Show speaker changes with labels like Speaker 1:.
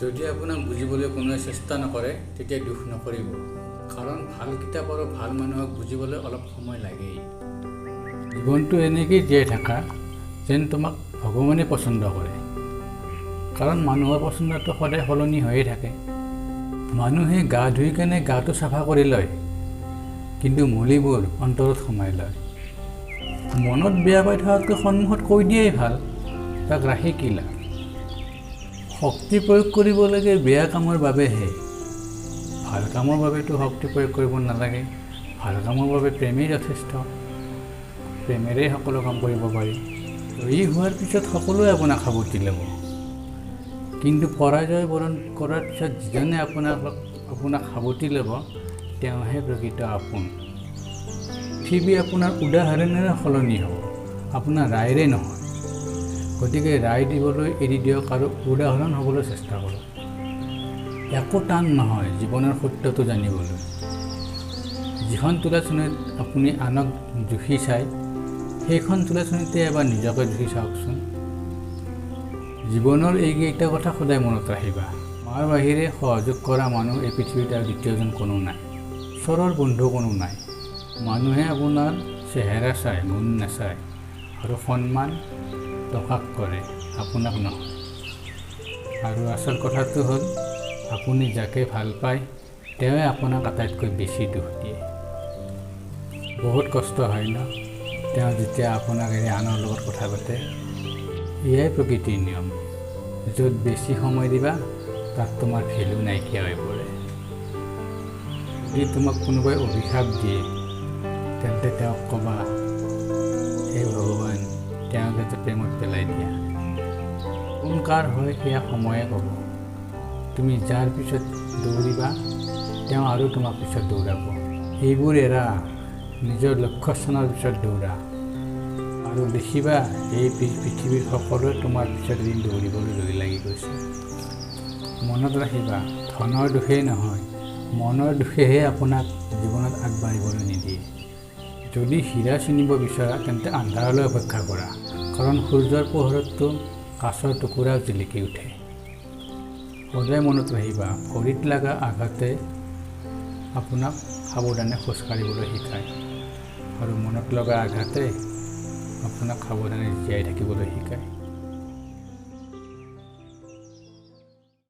Speaker 1: যদি আপোনাক বুজিবলৈ কোনোৱে চেষ্টা নকৰে তেতিয়া দুখ নকৰিব, কাৰণ ভাল কিতাপ আৰু ভাল মানুহক বুজিবলৈ অলপ সময় লাগেই। জীৱনটো এনেকৈ জীয়াই থাকা যেন তোমাক ভগৱানে পচন্দ কৰে, কাৰণ মানুহৰ পচন্দটো সদায় সলনি হৈয়ে থাকে। মানুহে গা ধুই কেনে গাটো চাফা কৰি লয়, কিন্তু মলিবোৰ অন্তৰত সোমাই লয়। মনত বেয়া পাই থকাতকৈ সন্মুখত কৈ দিয়াই ভাল, তাক ৰাখি কি লাভ। শক্তি প্ৰয়োগ কৰিব লাগে বেয়া কামৰ বাবেহে, ভাল কামৰ বাবেতো শক্তি প্ৰয়োগ কৰিব নালাগে। ভাল কামৰ বাবে প্ৰেমেই যথেষ্ট, প্ৰেমেৰে সকলো কাম কৰিব পাৰি। জয়ী হোৱাৰ পিছত সকলোৱে আপোনাক সাৱটি ল'ব, কিন্তু পৰাজয় বৰণ কৰাৰ পিছত যিজনে আপোনাক সাৱটি ল'ব তেওঁহে প্ৰকৃত আপোন। পৃথিৱী আপোনাৰ উদাহৰণেৰে সলনি হ'ব, আপোনাৰ ৰায়ৰে নহয়। গতিকে ৰায় দিবলৈ এৰি দিয়ক আৰু উদাহৰণ হ'বলৈ চেষ্টা কৰক। একো টান নহয় জীৱনৰ সত্যটো জানিবলৈ। যিখন তুলাচনীত আপুনি আনক জুখি চায়, সেইখন তুলাচনীতে এবাৰ নিজকে জুখি চাওকচোন। জীৱনৰ এইকেইটা কথা সদায় মনত ৰাখিবা। মাৰ বাহিৰে সহযোগ কৰা মানুহ এই পৃথিৱীত আৰু দ্বিতীয়জন কোনো নাই, ওচৰৰ বন্ধু কোনো নাই। মানুহে আপোনাৰ চেহেৰা চায়, গুণ নাচায়, আৰু সন্মান টকাক কৰে, আপোনাক নহয়। আৰু আচল কথাটো হ'ল আপুনি যাকে ভাল পায় তেওঁৱে আপোনাক আটাইতকৈ বেছি দুখ দিয়ে। বহুত কষ্ট হয় ন তেওঁ যেতিয়া আপোনাক এৰি আনৰ লগত কথা পাতে। এয়াই প্ৰকৃতিৰ নিয়ম, য'ত বেছি সময় দিবা তাত তোমাৰ ভেলু নাইকিয়া হৈ পৰে। যদি তোমাক কোনোবাই অভিশাপ দিয়ে তেন্তে তেওঁক ক'বা, হে ভগৱান তেওঁক যাতে প্ৰেমত পেলাই দিয়া। কোন কাৰ হয় সেয়া সময়ে ক'ব। তুমি যাৰ পিছত দৌৰিবা তেওঁ আৰু তোমাৰ পিছত দৌৰাব। এইবোৰ এৰা, নিজৰ লক্ষ্যস্থানৰ পিছত দৌৰা, আৰু দেখিবা এই পৃথিৱীৰ সকলোৱে তোমাৰ পিছত এদিন দৌৰিবলৈ লৈ লাগি গৈছে। মনত ৰাখিবা, ধনৰ দোষেই নহয়, মনৰ দোষেহে আপোনাক জীৱনত আগবাঢ়িবলৈ নিদিয়ে। যদি হীৰা চিনিব বিচৰা তেন্তে আন্ধাৰলৈ অপেক্ষা কৰা, কাৰণ সূৰ্যৰ পোহৰততো কাঁচৰ টুকুৰাও জিলিকি উঠে। সদায় মনত ৰাখিবা, ভৰিত লগা আঘাতে আপোনাক সাৱধানে খোজকাঢ়িবলৈ শিকায়, আৰু মনত লগা আঘাতে আপোনাক সাৱধানে জীয়াই থাকিবলৈ শিকায়।